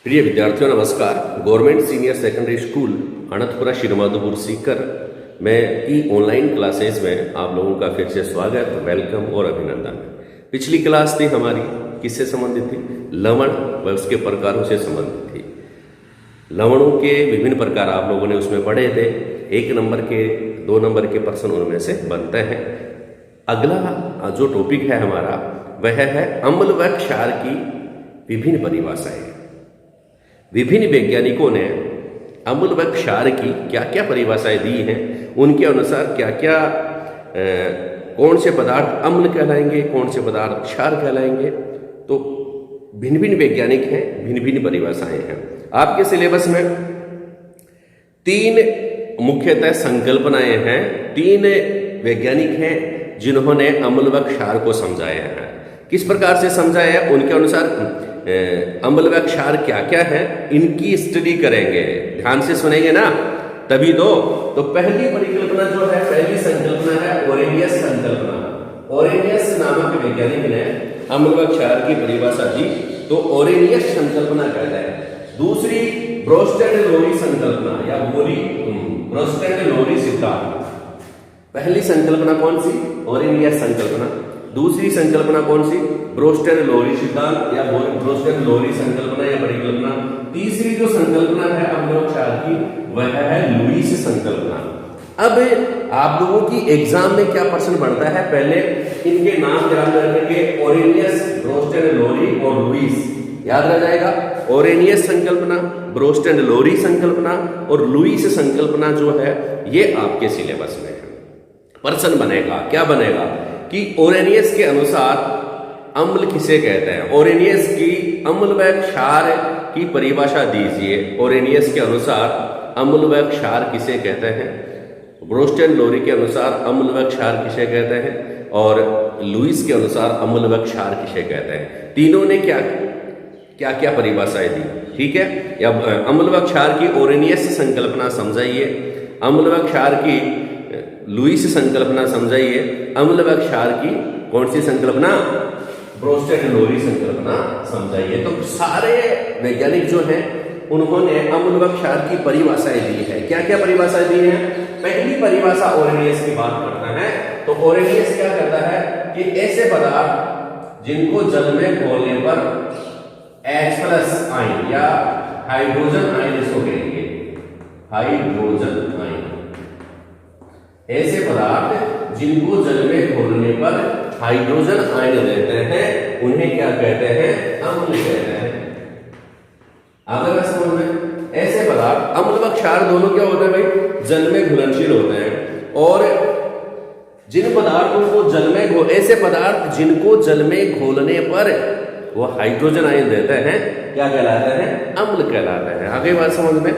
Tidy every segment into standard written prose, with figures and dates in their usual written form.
प्रिय विद्यार्थियों नमस्कार। Government senior secondary school Ananthapura Shrimadhopur Sikar में की ऑनलाइन क्लासेज में आप लोगों का फिर से स्वागत, वेलकम और अभिनंदन। पिछली क्लास थी हमारी किससे संबंधित थी? लवण व उसके प्रकारों से संबंधित थी। लवणों के विभिन्न प्रकार आप लोगों ने उसमें पढ़े थे। 1 नंबर के 2 नंबर के प्रश्न उनमें से बनते हैं। अगला जो टॉपिक है हमारा वह है अम्ल व क्षार की विभिन्न परिभाषाएं। विभिन्न वैज्ञानिकों ने अम्ल व क्षार की क्या क्या परिभाषाएं दी हैं, उनके अनुसार क्या क्या कौन से पदार्थ अम्ल कहलाएंगे, कौन से पदार्थ क्षार कहलाएंगे। तो भिन्न भिन्न वैज्ञानिक हैं, भिन्न भिन्न परिभाषाएं हैं। आपके सिलेबस में 3 मुख्यतः संकल्पनाएं हैं। 3 वैज्ञानिक हैं जिन्होंने अम्ल व क्षार को समझाया है। किस प्रकार से समझाया है, उनके अनुसार अम्ल व क्षार क्या क्या है इनकी स्टडी करेंगे। ध्यान से सुनेंगे ना, तभी तो पहली परिकल्पना जो है, पहली संकल्पना है ओरेनियस संकल्पना। ओरेनियस नामक वैज्ञानिक ने अम्ल व क्षार की परिभाषा दी, तो ओरेनियस संकल्पना कहते हैं। दूसरी ब्रोस्टेड-लोरी संकल्पना या ब्रोस्टेड-लोरी सिद्धांत। पहली संकल्पना कौन सी? ओरेनियस संकल्पना। दूसरी संकल्पना कौन सी? ब्रोस्टेड-लोरी सिद्धांत या ब्रोस्टेड-लोरी संकल्पना या परिकल्पना। तीसरी जो संकल्पना है अम्ल व क्षार की वह है लुईस संकल्पना। अब आप लोगों की एग्जाम में क्या प्रश्न बनता है, पहले इनके नाम याद रखेंगे। ओरेनियस, ब्रोस्टेड-लोरी और लुईस याद रह जाएगा। ओरेनियस संकल्पना, ब्रोस्टेड-लोरी संकल्पना और लुईस संकल्पना जो है ये आपके सिलेबस में है। प्रश्न बनेगा, क्या बनेगा कि ओरेनियस के अनुसार अम्ल किसे कहते हैं। ओरेनियस की अम्ल व क्षार की परिभाषा दीजिए। ओरेनियस के अनुसार अम्ल व क्षार किसे कहते हैं, ब्रोस्टेड-लोरी के अनुसार अम्ल व क्षार किसे कहते हैं और लुईस के अनुसार अम्ल व क्षार किसे कहते हैं। तीनों ने क्या क्या क्या परिभाषाएं दी, ठीक है। या अम्ल व क्षार की ओरेनियस संकल्पना समझाइए, अम्ल व क्षार की लुईस संकल्पना समझाइए, अम्ल व क्षार की कौन सी संकल्पना? ब्रोस्टेड-लोरी संकल्पना समझाइए। तो सारे वैज्ञानिक जो हैं उन्होंने अम्ल व क्षार की परिभाषाएं दी है। क्या क्या परिभाषाएं दी हैं? पहली परिभाषा ओरेनियस की बात करता है। तो ओरेनियस क्या करता है कि ऐसे पदार्थ जिनको जल में घोलने पर H+ आयन या हाइड्रोजन आयन इसको कहेंगे, हाइड्रोजन आयन। ऐसे पदार्थ जिनको जल में घोलने पर हाइड्रोजन आयन देते हैं उन्हें क्या कहते हैं? अम्ल कहते हैं। अगर समझ में, ऐसे पदार्थ अम्ल व क्षार दोनों क्या होते हैं भाई? जल में घुलनशील होते हैं। और जिन पदार्थों को जल में ऐसे पदार्थ जिनको जल में घोलने पर वो हाइड्रोजन आयन देते हैं क्या कहलाते हैं? अम्ल कहलाते हैं। आगे बात समझ में,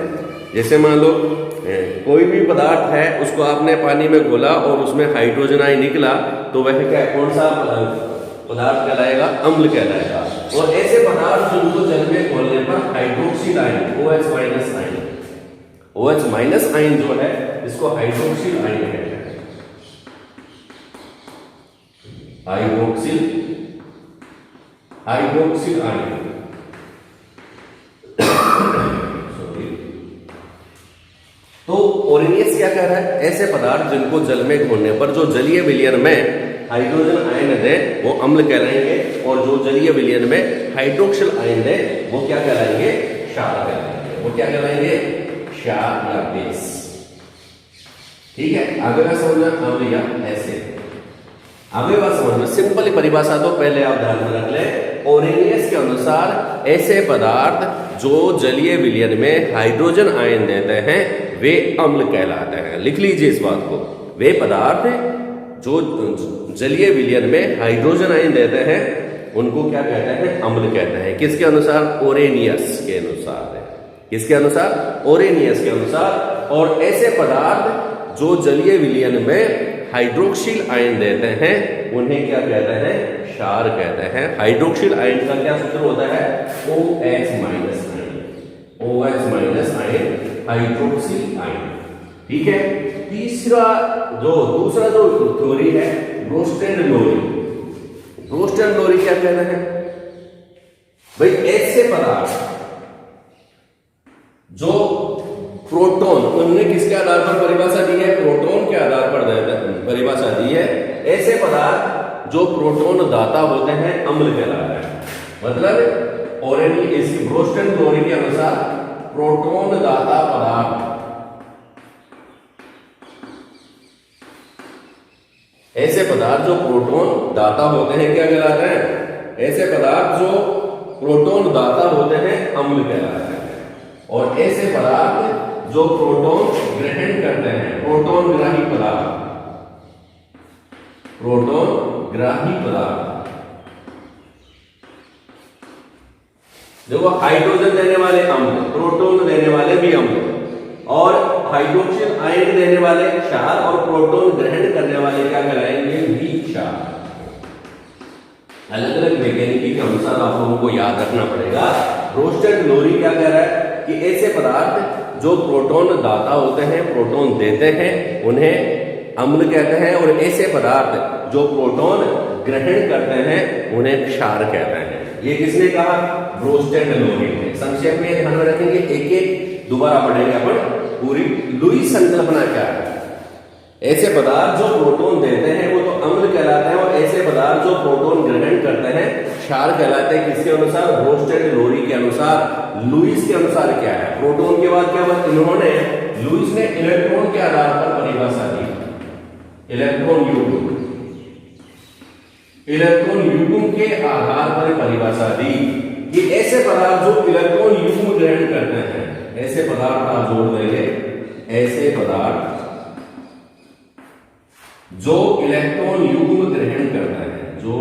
जैसे मान लो कोई भी पदार्थ है उसको आपने पानी में घोला और उसमें हाइड्रोजन आयन निकला, तो वह क्या, कौन सा पदार्थ कहलाएगा? अम्ल कहलाएगा। और ऐसे पदार्थ जिनको जल में घोलने पर hydroxyl ion OH- ion, OH- ion जो है इसको हाइड्रोक्सिल आयन कहते हैं। Hydroxyl ion. तो ओरेनियस क्या कह रहा है? ऐसे पदार्थ जिनको जल में घोलने पर जो जलीय विलयन में हाइड्रोजन आयन दे वो अम्ल कहलाएंगे, और जो जलीय विलयन में हाइड्रोक्सिल आयन दे वो क्या कहलाएंगे? क्षार कहलाएंगे। वो क्या कहलाएंगे? क्षार या बेस। ठीक है, आगे का समझना अम्ल या एसिड। आगे बात समझना, सिंपल परिभाषा तो पहले आप ध्यान में रख लें। ओरेनियस के अनुसार ऐसे पदार्थ जो जलीय विलयन में हाइड्रोजन आयन देते हैं वे अम्ल कहलाते हैं। लिख लीजिए इस बात को। वे पदार्थ जो जलीय विलयन में हाइड्रोजन आयन देते हैं उनको क्या कहते हैं? अम्ल कहते हैं। किसके अनुसार? ओरेनियस के अनुसार। किसके अनुसार? ओरेनियस के अनुसार। और ऐसे पदार्थ जो जलीय विलयन में हाइड्रोक्सिल आयन देते हैं उन्हें क्या कहते हैं? क्षार कहते हैं। हाइड्रोक्सिल आयन का क्या सूत्र होता है? OH- ion. OH- ion hydroxyl ion. ठीक है। दूसरा जो थ्योरी है ब्रोस्टेड-लोरी। ब्रोस्टेड-लोरी क्या कहते हैं भाई? ऐसे पदार्थ जो प्रोटॉन, उन्होंने किसके आधार पर परिभाषा दी है? प्रोटॉन के आधार पर परिभाषा दी है। ऐसे पदार्थ जो प्रोटॉन दाता होते हैं अम्ल कहलाते हैं। मतलब ओरेली इसकी ब्रोस्टन थ्योरी के अनुसार प्रोटॉन दाता पदार्थ, ऐसे पदार्थ जो प्रोटॉन दाता होते हैं क्या कहलाते हैं? ऐसे पदार्थ जो प्रोटॉन दाता होते हैं अम्ल कहलाते हैं। और ऐसे पदार्थ जो प्रोटॉन ग्रहण करते हैं, प्रोटॉन ग्राही पदार्थ, प्रोटॉन ग्राही पदार्थ, देखो हाइड्रोजन देने वाले अम्ल, प्रोटॉन देने वाले भी अम्ल, और हाइड्रोक्सिल आयन देने वाले क्षार, और प्रोटॉन ग्रहण करने वाले क्या कहलाएंगे? भी क्षार। अलग अलग वैज्ञानिकी के अनुसार आप लोगों को याद रखना पड़ेगा। ब्रोस्टन लोरी क्या कह रहा है कि ऐसे पदार्थ जो प्रोटॉन दाता होते हैं, प्रोटॉन देते हैं, उन्हें अम्ल कहते हैं। और ऐसे पदार्थ जो प्रोटॉन ग्रहण करते हैं उन्हें क्षार कहते हैं। ये किसने कहा? ब्रोस्टन लोरी ने। संक्षेप में ध्यान में रखेंगे, एक एक दोबारा पढ़ेंगे अपन पूरी। लुईस संकल्पना क्या है? ऐसे पदार्थ जो प्रोटॉन देते हैं वो तो अम्ल कहलाते हैं, और ऐसे पदार्थ जो प्रोटॉन ग्रहण करते हैं क्षार कहलाते हैं। किसके अनुसार? ब्रोस्टन लोरी के अनुसार। लुईस के अनुसार क्या है? प्रोटॉन के बाद क्या बात? इन्होंने, लुईस ने इलेक्ट्रॉन के आधार पर परिभाषा दी, इलेक्ट्रॉन युग्म, इलेक्ट्रॉन युग्म के आधार पर परिभाषा दी कि ऐसे पदार्थ जो इलेक्ट्रॉन युग्म ग्रहण करते हैं, ऐसे पदार्थ आप जोड़ देंगे, ऐसे पदार्थ जो इलेक्ट्रॉन युग्म ग्रहण करते हैं, जो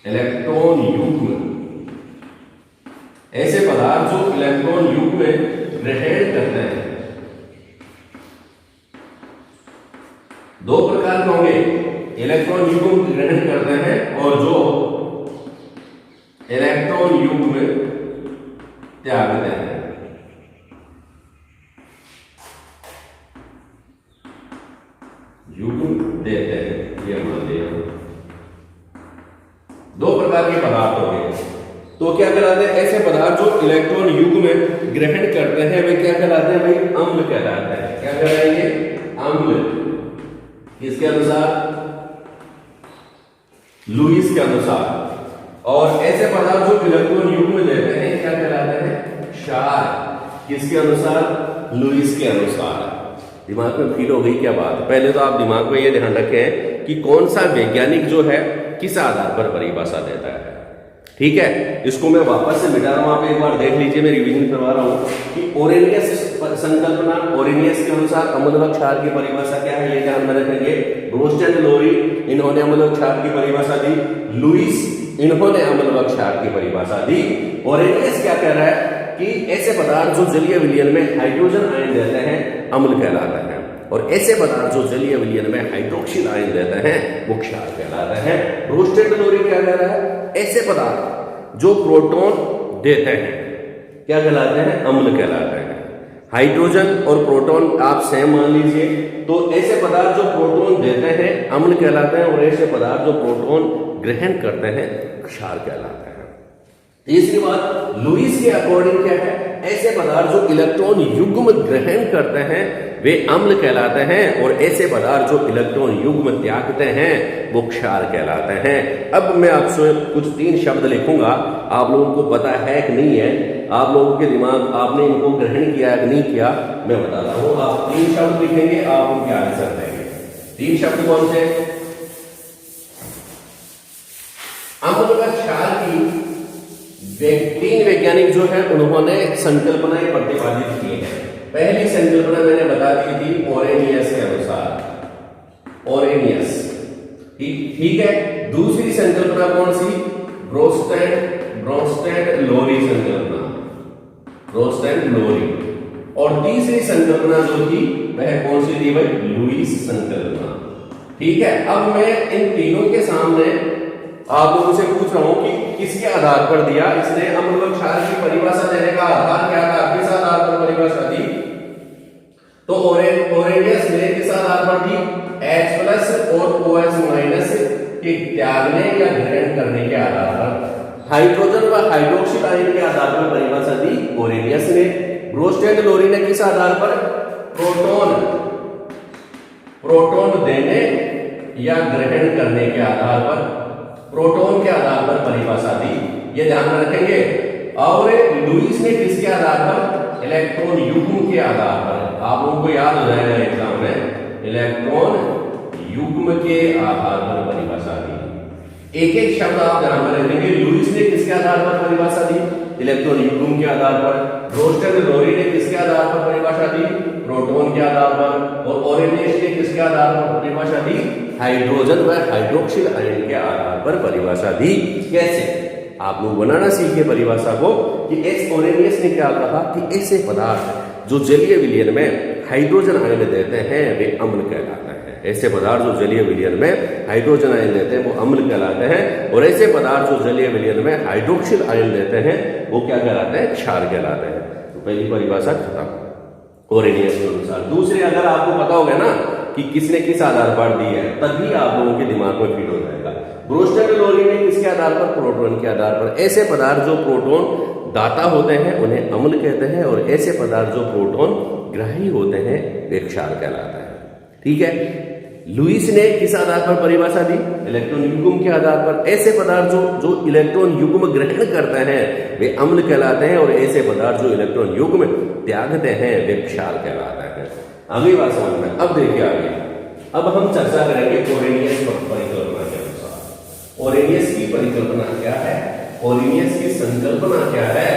इलेक्ट्रॉन युग्म, ऐसे पदार्थ जो इलेक्ट्रॉन युग्म ग्रहण करते हैं, दो प्रकार के होंगे, इलेक्ट्रॉन युग्म ग्रहण करते हैं और जो इलेक्ट्रॉन युग्म त्यागते हैं। युग्म देते हैं, ये मान लिया। दो प्रकार के पदार्थ हो गए। तो क्या कहलाते हैं? ऐसे पदार्थ जो इलेक्ट्रॉन युग्म ग्रहण करते हैं वे क्या कहलाते हैं? भाई अम्ल कहलाते हैं। क्या कहलाएंगे? अम्ल। किसके अनुसार? लुईस के अनुसार। और ऐसे पदार्थ जो इलेक्ट्रॉन युग्म देते हैं क्या कहलाते हैं? क्षार। किसके अनुसार? लुईस के अनुसार। दिमाग में फील हो गई क्या बात? पहले तो आप दिमाग में ये ध्यान रखें कि कौन सा वैज्ञानिक जो है किस आधार पर परिभाषा देता है। ठीक है, इसको मैं वापस से मिटा रहा हूं, आप एक बार देख लीजिए, मैं रिवीजन करवा रहा हूं कि ओरेनियस संकल्पना, ओरेनियस के अनुसार अम्ल व क्षार की परिभाषा क्या है, ये ध्यान में रखेंगे। ब्रोस्टन लोरी, इन्होंने अम्ल व क्षार की परिभाषा दी। लुईस, इन्होंने अम्ल व क्षार की परिभाषा दी। ओरेनियस क्या कह रहा है कि ऐसे पदार्थ जो जलीय विलयन में हाइड्रोजन आयन देते हैं अम्ल कहलाते हैं, और ऐसे पदार्थ जो जलीय विलयन में हाइड्रोक्सिल आयन देते हैं वो क्षार कहलाते हैं। ब्रोस्टन लोरी क्या कह रहा है? ऐसे पदार्थ जो प्रोटॉन देते हैं क्या कहलाते हैं? अम्ल कहलाते हैं। हाइड्रोजन और प्रोटॉन आप सेम मान लीजिए, तो ऐसे पदार्थ जो प्रोटॉन देते हैं अम्ल कहलाते हैं, और ऐसे पदार्थ जो प्रोटॉन ग्रहण करते हैं क्षार कहलाते हैं। तीसरी बात, लुईस के अकॉर्डिंग क्या है? ऐसे पदार्थ जो इलेक्ट्रॉन युग्म ग्रहण करते हैं वे अम्ल कहलाते हैं, और ऐसे पदार्थ जो इलेक्ट्रॉन युग्म त्यागते हैं वो क्षार कहलाते हैं। अब मैं आपसे कुछ 3 शब्द लिखूंगा, आप लोगों को पता है कि नहीं है, आप लोगों के दिमाग, आपने इनको ग्रहण किया है कि नहीं किया, मैं बताता हूं। आप 3 शब्द लिखेंगे, आप उनके आंसर देंगे। 3 शब्द कौन से? अम्ल व क्षार की 3 वैज्ञानिक जो है उन्होंने संकल्पनाएं प्रतिपादित की है। पहली संकल्पना मैंने बता दी थी ओरेनियस के अनुसार, ओरेनियस, ठीक है। दूसरी संकल्पना कौन सी? ब्रोस्टन लोरी संकल्पना, ब्रोस्टन लोरी। और तीसरी संकल्पना जो थी वह कौन सी थी भाई? लुईस संकल्पना। ठीक है, अब मैं इन तीनों के सामने आप लोगों से पूछ रहा हूं कि किसके आधार पर दिया इसने? अम्ल व क्षार की परिभाषा देने का आधार क्या था? किस आधार पर परिभाषा दी? तो ओरेनियस ने किस आधार पर दी? H+ और OH- के त्यागने या ग्रहण करने के आधार पर। हाइड्रोजन व हाइड्रोक्सिल आयन के आधार पर परिभाषा दी ओरेनियस ने। ग्रोस्ट एंड लोरी ने किस आधार पर? प्रोटॉन देने या ग्रहण करने के आधार पर, प्रोटॉन के आधार पर परिभाषा दी, ये ध्यान में रखेंगे। और लुईस ने किसके आधार पर? इलेक्ट्रॉन युग्म के आधार पर। आप लोगों को याद हो जाएगा एग्जाम में, इलेक्ट्रॉन युग्म के आधार पर परिभाषा दी। एक एक शब्द आप ध्यान में रखेंगे। लुईस ने किसके आधार पर परिभाषा दी? इलेक्ट्रॉन युग्म के आधार पर। ग्रोस्ट एंड लोरी ने किसके आधार पर परिभाषा दी? प्रोटॉन के आधार पर। और ओरेनियस ने किसके आधार पर परिभाषा दी? हाइड्रोजन व हाइड्रोक्सिल आयन के आधार पर परिभाषा दी। कैसे? आप लोग बनाना सीखिए परिभाषा को कि एस ओरेनियस ने क्या कहा कि ऐसे पदार्थ जो जलीय विलयन में हाइड्रोजन आयन देते हैं वे अम्ल कहलाते हैं। ऐसे पदार्थ जो जलीय विलयन में हाइड्रोजन आयन देते हैं वो अम्ल कहलाते हैं, और ऐसे पदार्थ जो जलीय विलयन में हाइड्रोक्सिल आयन देते हैं वो क्या कहलाते हैं? क्षार कहलाते हैं। तो पहली परिभाषा खत्म ओरेनियस के अनुसार। दूसरे, अगर आपको पता होगा ना कि किसने किस आधार पर दी है, तभी आप लोगों के दिमाग में फिट हो जाएगा। ग्रोस्ट एंड लोरी ने किसके आधार पर? प्रोटॉन के आधार पर। ऐसे पदार्थ जो प्रोटॉन दाता होते हैं उन्हें अम्ल कहते हैं, और ऐसे पदार्थ जो प्रोटॉन ग्राही होते हैं वे क्षार कहलाते हैं। ठीक है। लुईस ने किस आधार पर परिभाषा दी? इलेक्ट्रॉन युग्म के आधार पर। ऐसे पदार्थ जो इलेक्ट्रॉन युग्म ग्रहण करते हैं वे अम्ल कहलाते हैं, और ऐसे पदार्थ जो इलेक्ट्रॉन युग्म त्यागते हैं वे क्षार कहलाते हैं। अगली बात समझ में। अब देखिए आगे, अब हम चर्चा करेंगे ओरेनियस परिकल्पना के अनुसार। ओरेनियस की परिकल्पना क्या है, ओरेनियस की संकल्पना क्या है,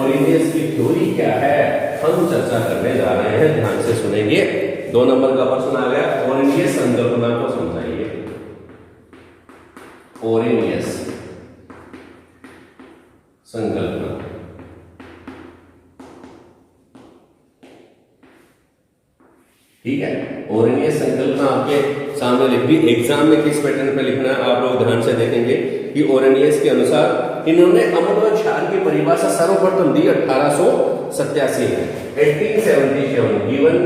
ओरेनियस की थ्योरी क्या है, हम चर्चा करने जा रहे हैं। ध्यान से सुनेंगे। 2 नंबर का प्रश्न आ गया, ओरेनियस संकल्पना को समझाइए। ओरेनियस संकल्पना। ठीक है। ओरेनियस संकल्पना आपके सामने लिख दी। एग्जाम में किस पैटर्न पे लिखना है आप लोग ध्यान से देखेंगे कि ओरेनियस के अनुसार इन्होंने अम्ल और क्षार की परिभाषा सर्वप्रथम दी 1887 में, 1877 गिवन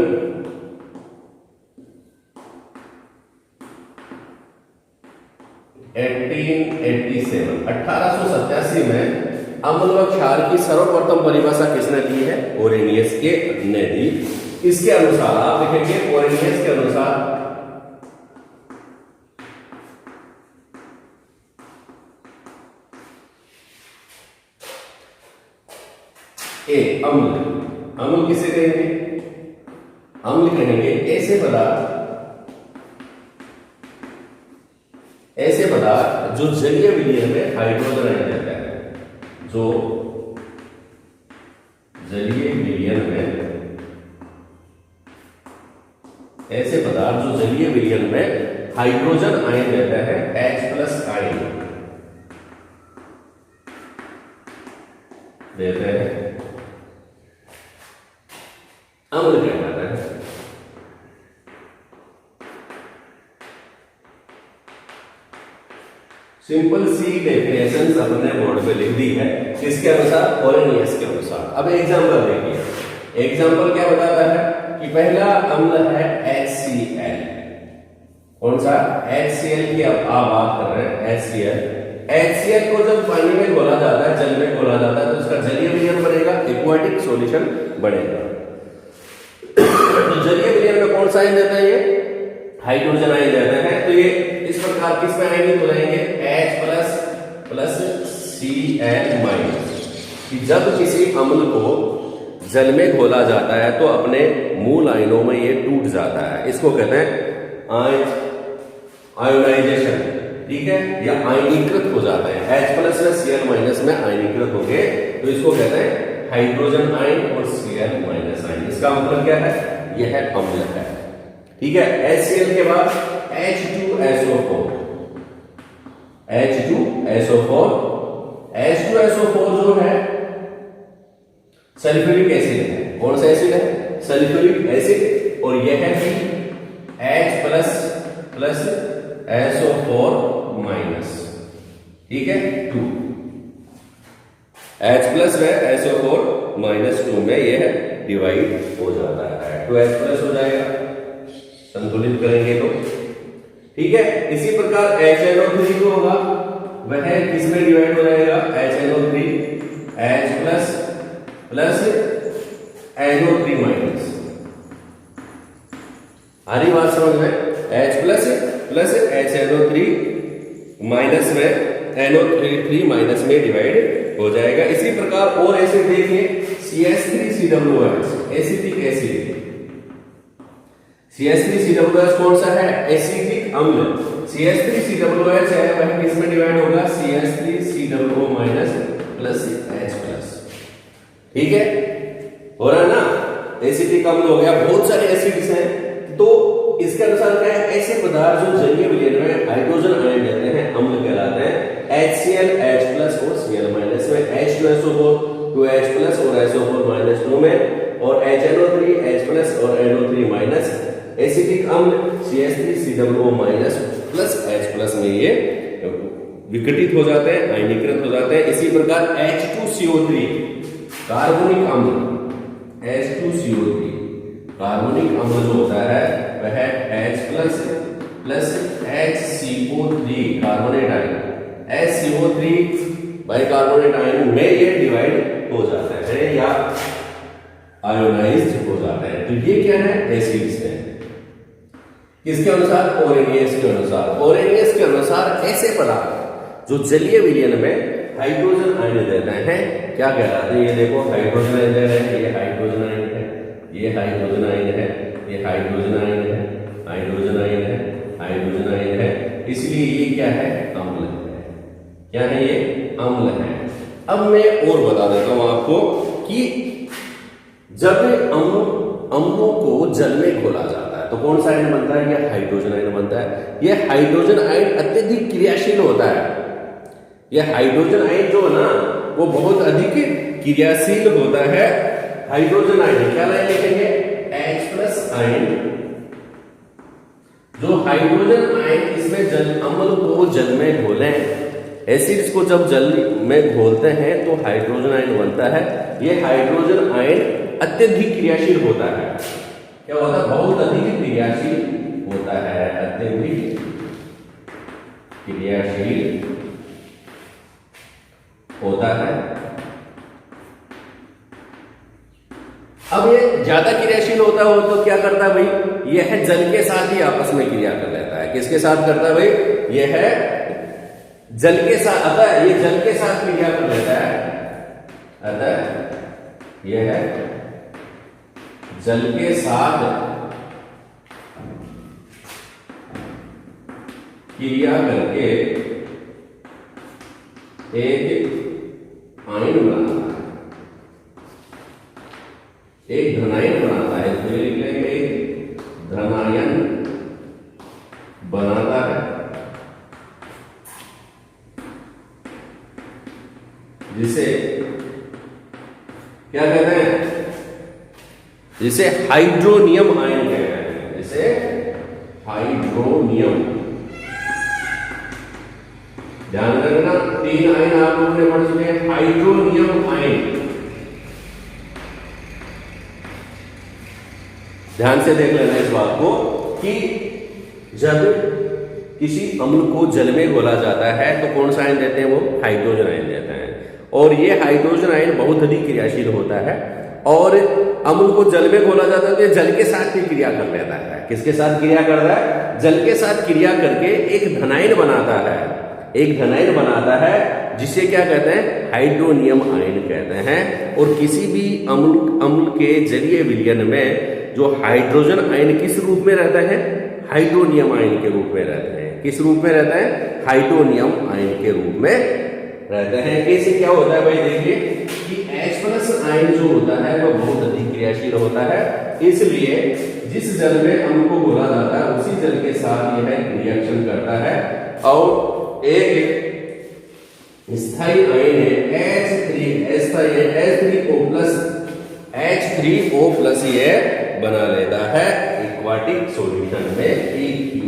1887 में अम्ल व क्षार की सर्वप्रथम परिभाषा किसने दी है? ओरेनियस के ने दी। इसके अनुसार आप देखेंगे, ओरेनियस के अनुसार अम्ल किसे कहेंगे? अम्ल कहेंगे ऐसे पदार्थ जो जलीय विलयन में हाइड्रोजन आयन देता है, जो जलीय विलयन में ऐसे पदार्थ जो जलीय विलयन में हाइड्रोजन आयन देता है, H+ आयन देते हैं, अम्ल कहलाता है। सिंपल सी डेफिनेशन अपने बोर्ड पे लिख दी है, किसके अनुसार? ओरेनियस के अनुसार। अब एग्जांपल देखिए। एग्जांपल क्या बताता है कि पहला अम्ल है HCl। कौन सा? HCl की अब आप बात कर रहे हैं। HCl को जब पानी में घोला जाता है, जल में घोला जाता है, तो उसका जलीय विलयन बनेगा, एक्वाटिक सॉल्यूशन बनेगा। तो जलीय विलयन में कौन सा आयन देता है? ये हाइड्रोजन आयन देता है। तो ये इस प्रकार किस में आयनित हो जाएंगे? H+ Cl-। कि जब किसी अम्ल को जल में घोला जाता है तो अपने मूल आयनों में ये टूट जाता है। इसको कहते हैं आयोनाइजेशन। ठीक है, या आयनीकृत हो जाता है। H+ या Cl- में आयनीकृत हो गए तो इसको कहते हैं हाइड्रोजन आयन और Cl- आयन। इसका मतलब क्या है? यह है अम्ल है। ठीक है। HCl के बाद H2SO4। H2SO4 जो है सल्फ्यूरिक एसिड है। कौन सा एसिड है? Sulphuric acid. और यह है कि H+ SO4-। ठीक है, 2 H+ व SO4-2 में यह डिवाइड हो जाता है, 2H+ हो जाएगा संतुलित करेंगे तो। ठीक है। इसी प्रकार HNO3 जो होगा वह किसमें डिवाइड हो जाएगा? HNO plus NO3 minus. आ रही बात समझ में? H plus plus HNO3 minus में NO3 माइनस में डिवाइड हो जाएगा। इसी प्रकार और एसिड देखिए, CH3COOH एसिटिक एसिड। CH3COOH कौन सा है? एसिटिक अम्ल। CH3COOH है वह किस में डिवाइड होगा? CH3COO minus plus H plus. ठीक है, हो रहा है ना? एसिटिक अम्ल हो गया। बहुत सारे एसिड्स हैं, तो इसके अनुसार क्या है? ऐसे पदार्थ जो जलीय विलयन में हाइड्रोजन आयन देते हैं अम्ल कहलाते हैं। HCl H प्लस और Cl माइनस में, H2SO4 2H प्लस और SO4 माइनस 2 में, और HNO3 H प्लस और NO3 माइनस। एसिटिक अम्ल CH3COO minus plus H plus में ये विघटित हो जाते हैं, आयनीकृत हो जाते हैं। इसी प्रकार H2CO3 कार्बनिक अम्ल, H2CO3 कार्बनिक अम्ल जो होता है वह H plus plus HCO3 carbonate ion, HCO3 bicarbonate ion में ये डिवाइड हो जाता है या आयोनाइज्ड हो जाता है। तो ये क्या है? एसिड्स है। किसके अनुसार? ओरेनियस के अनुसार। ओरेनियस के अनुसार ऐसे पदार्थ जो जलीय विलयन में हाइड्रोजन आयन देते हैं क्या कहलाते हैं? ये देखो, हाइड्रोजन आयन दे रहे हैं, ये हाइड्रोजन आयन है, ये हाइड्रोजन आयन है, ये हाइड्रोजन आयन है, हाइड्रोजन आयन है, हाइड्रोजन आयन है। इसलिए ये क्या है? अम्ल है। क्या है ये? अम्ल है। अब मैं और बता देता हूं आपको कि जब अम्लों को जल में घोला जाता है तो कौन सा आयन बनता है? यह हाइड्रोजन आयन बनता है। यह हाइड्रोजन आयन अत्यधिक क्रियाशील होता है। यह हाइड्रोजन आयन जो है ना वो बहुत अधिक क्रियाशील होता है। हाइड्रोजन आयन क्या लाइन लिखेंगे? H plus ion. जो हाइड्रोजन आयन इसमें जल अम्ल को जल में घोलें, एसिड्स को जब जल में घोलते हैं तो हाइड्रोजन आयन बनता है। यह हाइड्रोजन आयन अत्यधिक क्रियाशील होता है। क्या होता है? बहुत अधिक क्रियाशील होता है। अत्यधिक क्रियाशील होता है। अब ये ज्यादा क्रियाशील होता हो तो क्या करता है भाई? यह जल के साथ ही आपस में क्रिया कर लेता है। किसके साथ करता है भाई? यह जल के साथ, अतः ये जल के साथ क्रिया कर लेता है। अतः यह जल के साथ क्रिया करके एक आयन बनाता है, एक धनायन बनाता है। इसमें लिख लेंगे एक धनायन बनाता है, जिसे क्या कहते हैं? जिसे हाइड्रोनियम आयन कहते हैं। जिसे हाइड्रोनियम, ध्यान रखना 3 आयन आप लोगों ने पढ़ चुके हैं। हाइड्रोनियम आयन, ध्यान से देख लेना इस बात को कि जब किसी अम्ल को जल में घोला जाता है तो कौन सा आयन देते हैं? वो हाइड्रोजन आयन देते हैं। और ये हाइड्रोजन आयन बहुत अधिक क्रियाशील होता है और अम्ल को जल में घोला जाता है तो ये जल के साथ भी क्रिया कर लेता है। किसके साथ क्रिया कर रहा है? जल के साथ क्रिया करके एक धनायन बनाता है। एक धनायन बनाता है जिसे क्या कहते हैं? हाइड्रोनियम आयन कहते हैं। और किसी भी अम्ल के जलीय विलयन में जो हाइड्रोजन आयन किस रूप में रहता है? हाइड्रोनियम आयन के रूप में रहते हैं। किस रूप में रहता है? हाइड्रोनियम आयन के रूप में रहते हैं। कैसे क्या होता है भाई? देखिए कि H प्लस आयन जो होता है वह बहुत अधिक क्रियाशील होता है, इसलिए जिस जल में अम्ल को घोला जाता है उसी जल के साथ यह रिएक्शन करता है और एक स्थायी आयन है H3O+ ये बना लेता है एक्वाटिक सॉल्यूशन में EQ।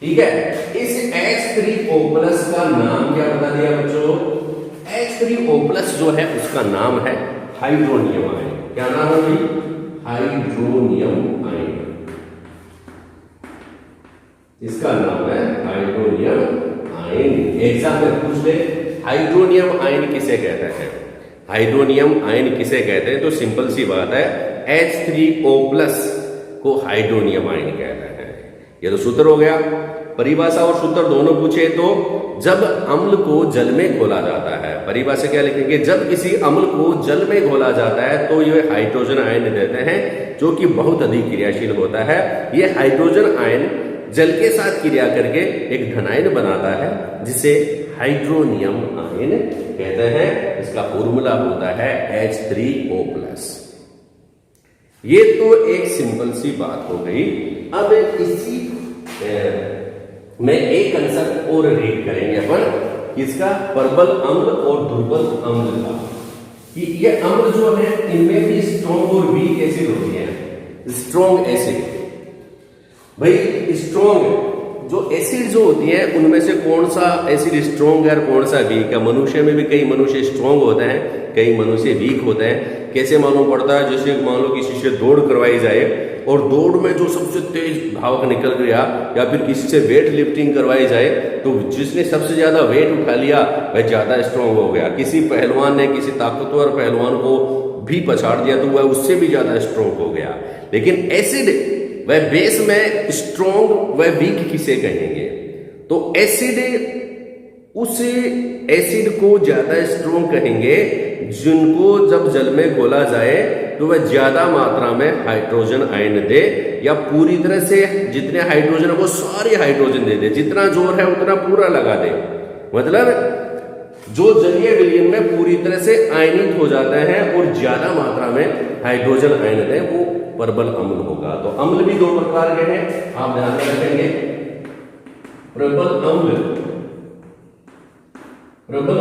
ठीक है, इस H3O+ का नाम क्या बता दिया बच्चों? H3O+ जो है उसका नाम है हाइड्रोनियम आयन। क्या नाम है? Hydronium ion. इसका नाम है हाइड्रोनियम आयन। एग्जाम में पूछ ले हाइड्रोनियम आयन किसे कहते हैं? हाइड्रोनियम आयन किसे कहते हैं? तो सिंपल सी बात है, H3O+ को हाइड्रोनियम आयन कहते हैं। ये तो सूत्र हो गया। परिभाषा और सूत्र दोनों पूछे तो जब अम्ल को जल में घोला जाता है, परिभाषा क्या लिखेंगे? जब किसी अम्ल को जल में घोला जाता है तो ये हाइड्रोजन आयन देते हैं, जो कि बहुत अधिक क्रियाशील होता है। ये हाइड्रोजन आयन जल के साथ क्रिया करके एक धनायन बनाता है, जिसे हाइड्रोनियम आयन कहते हैं। इसका फॉर्मूला होता है H3O+। ये तो एक सिंपल सी बात हो गई। अब इसी में एक कंसेप्ट और रीड करेंगे अपन, इसका प्रबल अम्ल और दुर्बल अम्ल का, कि ये अम्ल जो है इनमें भी स्ट्रॉन्ग और वीक एसिड होती है। स्ट्रॉन्ग एसिड, भाई स्ट्रॉन्ग जो एसिड जो होती है उनमें से कौन सा एसिड स्ट्रॉन्ग है और कौन सा वीक है? मनुष्य में भी कई मनुष्य स्ट्रॉन्ग होते हैं, कई मनुष्य वीक होते हैं। कैसे मालूम पड़ता है? जैसे मान लो किसी से दौड़ करवाई जाए और दौड़ में जो सबसे तेज धावक निकल गया, या फिर किसी से वेट लिफ्टिंग करवाई जाए तो जिसने सबसे ज्यादा वेट उठा लिया वह ज्यादा स्ट्रांग हो गया। किसी पहलवान ने किसी ताकतवर पहलवान को भी पछाड़ दिया तो वह उससे भी ज्यादा स्ट्रांग हो गया। लेकिन एसिड वह बेस में स्ट्रांग व वीक किसे कहेंगे? तो एसिड, उस एसिड को ज्यादा स्ट्रांग कहेंगे जिनको जब जल में घोला जाए तो वह ज्यादा मात्रा में हाइड्रोजन आयन दे, या पूरी तरह से जितने हाइड्रोजन वो सारे हाइड्रोजन दे दे, जितना जोर है उतना पूरा लगा दे। मतलब जो जलीय विलयन में पूरी तरह से आयनित हो जाते हैं और ज्यादा मात्रा में हाइड्रोजन आयन दे, वो प्रबल अम्ल होगा। तो अम्ल भी दो प्रकार के हैं, आप ध्यान में रखेंगे। प्रबल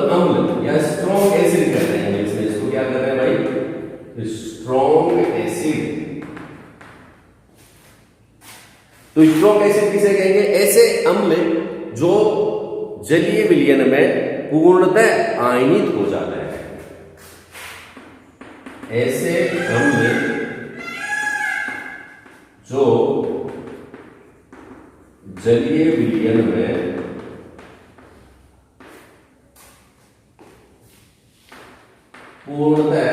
अम्ल या स्ट्रॉन्ग एसिड कहते हैं इसमें। इसको क्या कहते हैं भाई? Strong acid. तो स्ट्रॉन्ग एसिड किसे कहेंगे? ऐसे अम्ल जो जलीय विलयन में पूर्णतः आयनित हो जाते हैं। ऐसे अम्ल जो जलीय विलयन में पूर्णतः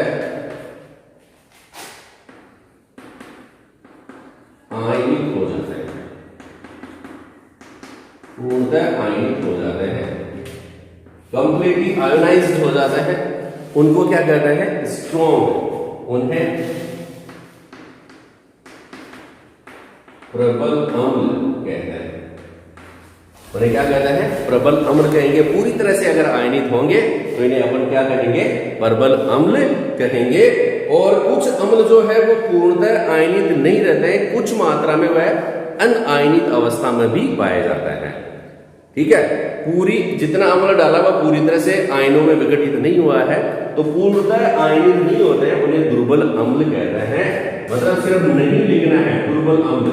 आयनित हो जाते हैं, पूर्णतः आयनित हो जाते हैं, कंप्लीटली आयोनाइज्ड हो जाते हैं, उनको क्या कहते हैं? स्ट्रॉन्ग। उन्हें प्रबल अम्ल कहते हैं। उन्हें क्या कहते हैं? प्रबल अम्ल कहेंगे। पूरी तरह से अगर आयनित होंगे तो इन्हें अपन क्या कहेंगे? प्रबल अम्ल कहेंगे। और कुछ अम्ल जो है वो पूर्णतः आयनित नहीं रहते हैं, कुछ मात्रा में वह अनआयनित अवस्था में भी पाया जाता है। ठीक है, पूरी जितना अम्ल डाला वह पूरी तरह से आयनों में विघटित नहीं हुआ है, तो पूर्णतः आयनित नहीं होते हैं, उन्हें दुर्बल अम्ल कहते हैं। मतलब सिर्फ नहीं लिखना है, दुर्बल अम्ल।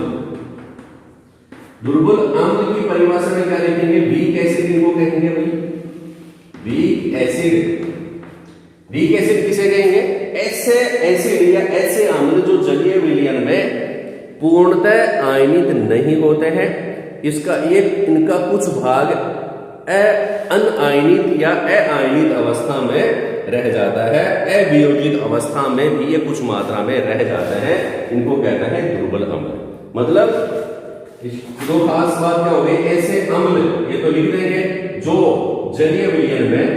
दुर्बल अम्ल की परिभाषा में क्या लिखेंगे? वीक एसिड इनको कहेंगे भाई, वीक एसिड। वीक एसिड किसे कहेंगे? ऐसे एसिड या ऐसे अम्ल जो जलीय विलयन में पूर्णतः आयनित नहीं होते हैं। इसका ये इनका कुछ भाग अनआयनित या अआयनित अवस्था में रह जाता है, अवियोजित अवस्था में भी ये कुछ मात्रा में रह जाते हैं। इनको कहते हैं दुर्बल अम्ल। मतलब दो खास बात क्या हो गई? ऐसे अम्ल, ये तो लिख देंगे, जो जलीय विलयन में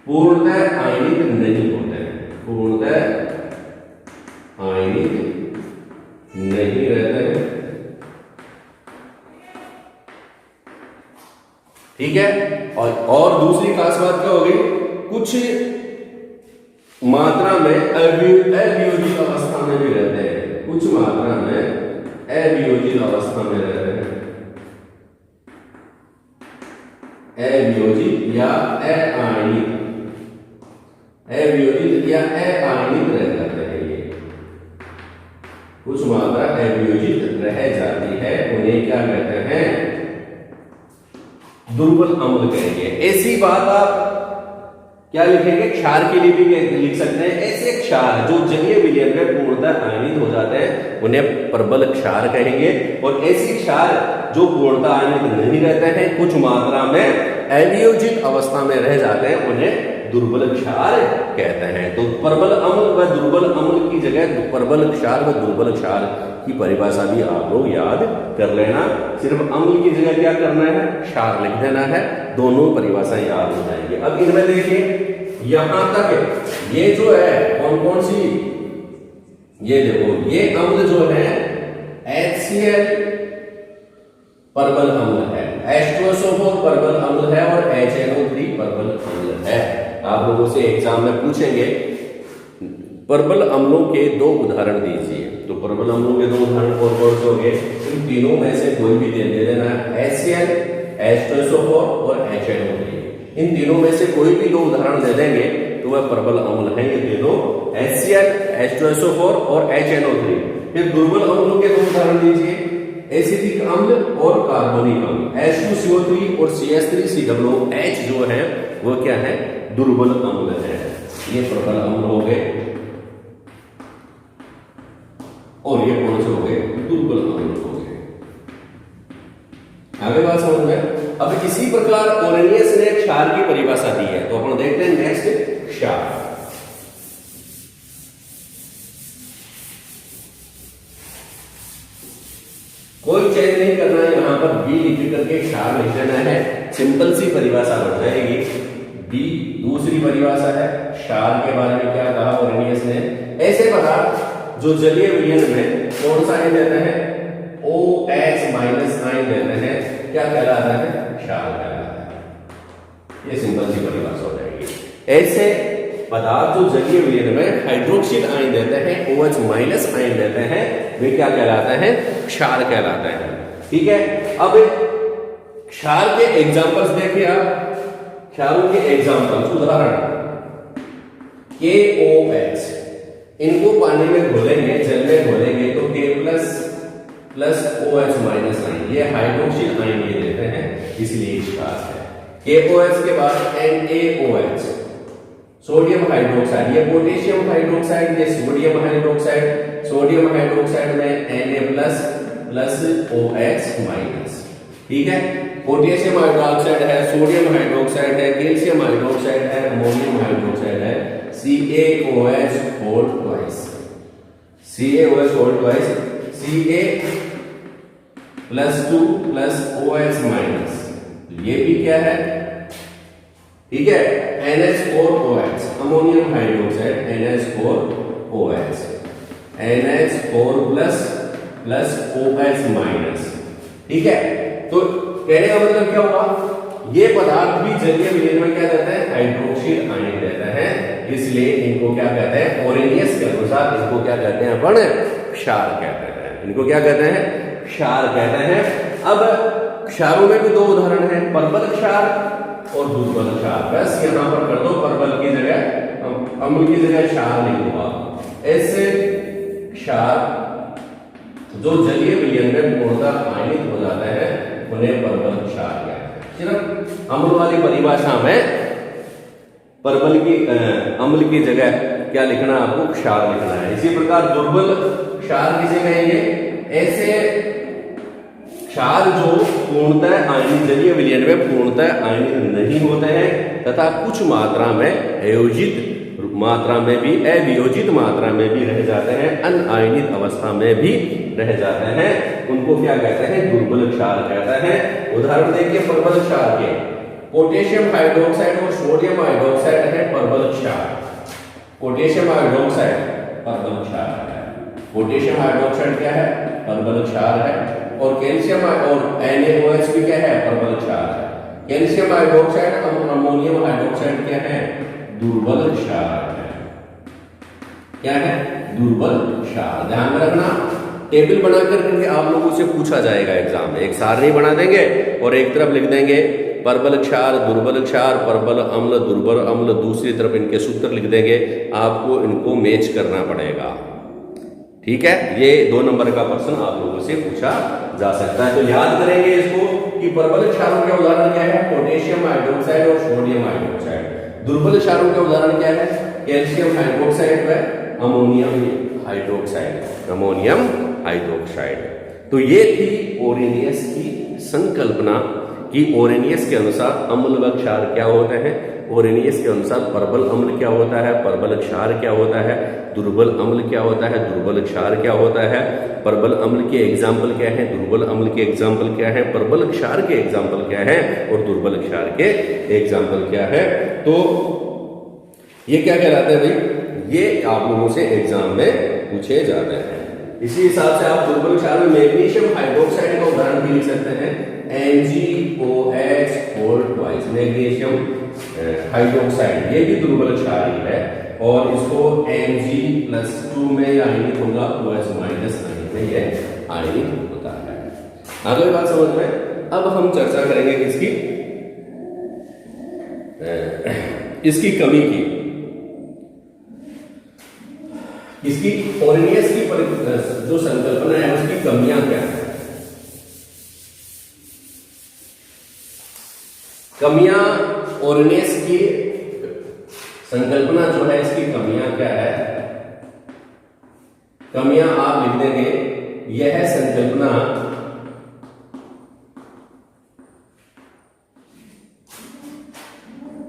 पूर्णतः आयनित नहीं होते हैं, पूर्णतः आयनित नहीं रहते हैं। ठीक है। और दूसरी खास बात क्या हो गई? कुछ मात्रा में अवियोजित अवस्था में भी रहते हैं, कुछ मात्रा में अवियोजित अवस्था में रहते हैं, अवियोजित या अआयनित, अवियोजित या अआयनित रह जाते हैं। ये कुछ मात्रा अवियोजित रह जाती है, उन्हें क्या कहते हैं? दुर्बल अम्ल कहेंगे। ऐसी बात आप क्या लिखेंगे, क्षार के लिए भी लिख सकते हैं। ऐसे क्षार जो जलीय विलयन में पूर्णतः आयनित हो जाते हैं उन्हें प्रबल क्षार कहेंगे, और ऐसे क्षार जो पूर्णतः आयनित नहीं रहते हैं, कुछ मात्रा में अवियोजित अवस्था में रह जाते हैं, उन्हें दुर्बल क्षार कहते हैं। तो प्रबल अम्ल व दुर्बल अम्ल की जगह प्रबल क्षार व दुर्बल क्षार की परिभाषा भी आप लोग याद कर लेना। सिर्फ अम्ल की जगह क्या करना है, क्षार लिख देना है, दोनों परिभाषाएं याद हो जाएंगी। अब इनमें देखिए यहां तक ये जो है कौन कौन सी, ये देखो ये अम्ल जो है HCl प्रबल अम्ल है, H2SO4 प्रबल अम्ल है और HNO3 प्रबल अम्ल है। आप लोगों से एग्जाम में पूछेंगे प्रबल अम्लों के दो उदाहरण दीजिए, तो प्रबल अम्लों के दो उदाहरण कौन कौन से होंगे, इन तीनों में से कोई भी दे देना है, HCl, H2SO4 और HNO3, इन तीनों में से कोई भी दो उदाहरण दे देंगे तो वह प्रबल अम्ल है, ये तीनों HCl, H2SO4 और HNO3। फिर दुर्बल अम्लों के दो उदाहरण दीजिए, एसिटिक अम्ल और कार्बोनिक अम्ल, H2CO3 और CH3COOH जो है वो क्या है, दुर्बल अम्ल है। ये प्रबल अम्ल हो गए और ये कौन से हो गए, दुर्बल अम्ल हो गए। आगे बात समझ में। अब इसी प्रकार ओरेनियस ने क्षार की परिभाषा दी है, तो अपन देखते हैं नेक्स्ट क्षार। कोई चेंज नहीं करना है, यहां पर बी लिख करके क्षार लिख देना है, सिंपल सी परिभाषा बन जाएगी। बी दूसरी परिभाषा है, क्षार के बारे में क्या कहा ओरेनियस ने, ऐसे पदार्थ जो जलीय विलयन में कौन सा आयन देते हैं, OH- आयन देते हैं, क्या कहलाता है, क्षार कहलाता है। ये सिंपल सी परिभाषा हो जाएगी। ऐसे पदार्थ जो जलीय विलयन में हाइड्रोक्सिल आयन देते हैं, OH- आयन देते हैं, वे क्या कहलाता है, क्षार कहलाता है। ठीक है, अब क्षार के एग्जांपल्स देखिए आप, क्षारों के एग्जांपल्स उदाहरण KOH, इनको पानी में घोलेंगे, जल में घोलेंगे तो K प्लस OH- आयन, ये हाइड्रोक्सिल आयन ये देते हैं, इसलिए क्षार है। KOH के बाद NaOH, सोडियम हाइड्रोक्साइड, ये पोटेशियम हाइड्रोक्साइड, ये सोडियम हाइड्रोक्साइड, सोडियम हाइड्रोक्साइड में Na++OH-। ठीक है, पोटेशियम हाइड्रोक्साइड है, सोडियम हाइड्रोक्साइड है, कैल्शियम हाइड्रोक्साइड है, अमोनियम हाइड्रोक्साइड है, CaOH whole twice, CaOH whole twice, Ca+2+OH-, ये भी क्या है, ठीक है, NH4OH, ammonium hydroxide, NH4OH, NH4++OH-। ठीक है, तो कहने का मतलब क्या हुआ, ये पदार्थ भी जलीय विलयन में क्या देते हैं, हाइड्रोक्सिल आयन देते हैं, इसलिए इनको क्या कहते हैं, ओरेनियस के अनुसार इनको क्या कहते हैं, अपन क्षार कहते हैं। इनको क्या कहते हैं, क्षार कहते हैं। अब क्षारों में भी दो उदाहरण हैं, प्रबल क्षार और दुर्बल क्षार। बस यहां पर कर दो, प्रबल की जगह अम्ल की जगह क्षार लिख दूंगा। ऐसे क्षार जो जलीय विलयन में पूर्णतः आयनित हो जाते हैं उन्हें प्रबल क्षार कहते हैं। सिर्फ अम्ल वाली परिभाषा में प्रबल की अम्ल की जगह क्या लिखना, आपको क्षार लिखना है। इसी प्रकार दुर्बल क्षार की जगह ये ऐसे क्षार जो पूर्णतः आयनित, जलीय विलयन में पूर्णतः आयनित नहीं होते हैं तथा कुछ मात्रा में अयोजित मात्रा में भी, अवियोजित मात्रा में भी रह जाते हैं, अनआयनित अवस्था में भी रह जाते हैं, उनको क्या कहते हैं, दुर्बल क्षार कहते हैं। उदाहरण देखिए प्रबल क्षार के, पोटेशियम हाइड्रोक्साइड और सोडियम हाइड्रोक्साइड है प्रबल क्षार। पोटेशियम हाइड्रोक्साइड प्रबल क्षार है, पोटेशियम हाइड्रोक्साइड क्या है, प्रबल क्षार है, और कैल्शियम और NaOH भी क्या है, प्रबल क्षार है। कैल्शियम हाइड्रोक्साइड और अमोनियम हाइड्रोक्साइड क्या है, दुर्बल क्षार है। क्या है, दुर्बल क्षार। ध्यान में रखना, टेबल बनाकर करके आप लोगों से पूछा जाएगा एग्जाम में, एक सारणी बना देंगे और एक तरफ लिख देंगे प्रबल क्षार, दुर्बल क्षार, प्रबल अम्ल, दुर्बल अम्ल, दूसरी तरफ इनके सूत्र लिख देंगे, आपको इनको मैच करना पड़ेगा। ठीक है, ये 2 नंबर का प्रश्न आप लोगों से पूछा जा सकता है, तो याद करेंगे इसको कि प्रबल क्षारों के उदाहरण क्या है, पोटेशियम हाइड्रोक्साइड और सोडियम हाइड्रोक्साइड। दुर्बल क्षारों के उदाहरण क्या है? कैल्शियम हाइड्रोक्साइड व अमोनियम हाइड्रोक्साइड, अमोनियम हाइड्रोक्साइड। तो ये थी ओरेनियस की संकल्पना कि ओरेनियस के अनुसार अम्ल व क्षार क्या होते हैं, ओरेनियस के अनुसार प्रबल अम्ल क्या होता है, प्रबल क्षार क्या होता है, दुर्बल अम्ल क्या होता है, दुर्बल क्षार क्या होता है, प्रबल अम्ल के एग्जाम्पल क्या है, दुर्बल अम्ल के एग्जाम्पल क्या है, प्रबल क्षार के एग्जाम्पल क्या है और दुर्बल क्षार के एग्जाम्पल क्या है। तो ये क्या कहलाते हैं भाई? ये आप लोगों से एग्जाम में पूछे जाते हैं। इसी हिसाब से आप दुर्बल क्षार में मैग्नीशियम हाइड्रोक्साइड का उदाहरण भी लिख सकते हैं, NgOH, मैग्नीशियम हाइड्रोक्साइड, ये भी दुर्बल क्षार ही है और इसको Mg+2 में आयनित होगा, OH- आयनित में ये आयनित होता है। अगली बात समझ में। अब हम चर्चा करेंगे इसकी कमी की, इसकी ओरेनियस की जो संकल्पना है उसकी कमियां क्या है। कमियां ओरेनियस की संकल्पना जो है इसकी कमियां क्या है? कमियां आप लिख देंगे, यह संकल्पना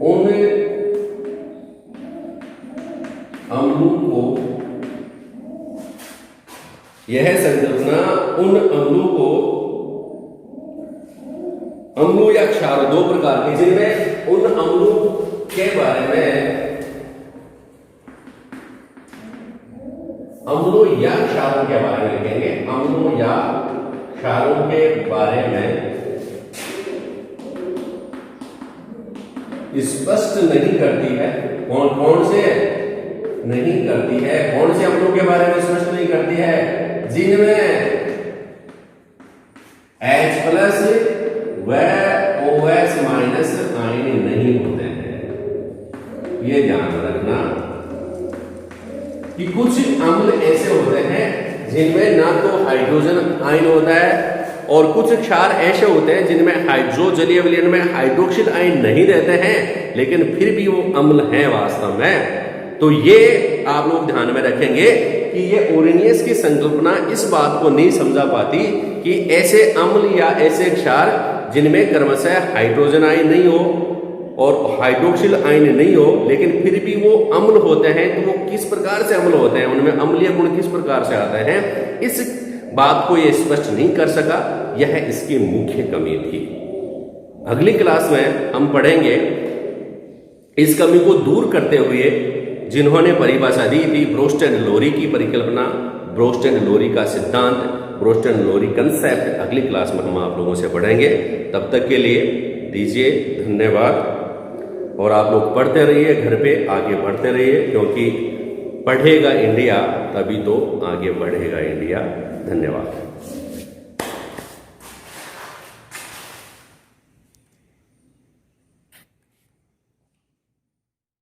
उन अम्लों को, यह संकल्पना उन अम्लों को, अम्लों या क्षार दो प्रकार के, जिनमें उन अम्लों के बारे में, अम्लों या क्षारों के बारे में लिखेंगे, अम्लों या क्षारों के बारे में स्पष्ट नहीं करती है। कौन से नहीं करती है? कौन से अम्लों के बारे में स्पष्ट नहीं करती है? जिनमें H+ व OH- आयन नहीं होते हैं। ये ध्यान रखना कि कुछ अम्ल ऐसे होते हैं जिनमें ना तो हाइड्रोजन आयन होता है और कुछ क्षार ऐसे होते हैं जिनमें हाइड्रोजलीय विलयन में हाइड्रोक्सिल आयन नहीं रहते हैं, लेकिन फिर भी वो अम्ल हैं वास्तव में। तो ये आप लोग ध्यान में रखेंगे कि ये ओरेनियस की संकल्पना इस बात को नहीं समझा पाती कि ऐसे अम्ल या ऐसे क्षार जिनमें क्रमशः हाइड्रोजन आयन नहीं हो और हाइड्रोक्सिल आयन नहीं हो, लेकिन फिर भी वो अम्ल होते हैं, तो वो किस प्रकार से अम्ल होते हैं, उनमें अम्लीय गुण किस प्रकार से आते हैं, इस बात को ये स्पष्ट नहीं कर सका। यह इसकी मुख्य कमी थी। अगली क्लास में हम पढ़ेंगे इस कमी को दूर करते हुए जिन्होंने परिभाषा दी थी ब्रोस्ट एंड लोरी की परिकल्पना, ब्रोस्ट एंड लोरी का सिद्धांत, ब्रोस्ट एंड लोरी कंसेप्ट, अगली क्लास में हम आप लोगों से पढ़ेंगे। तब तक के लिए दीजिए धन्यवाद और आप लोग पढ़ते रहिए, घर पे आगे बढ़ते रहिए, क्योंकि पढ़ेगा इंडिया तभी तो आगे बढ़ेगा इंडिया। धन्यवाद।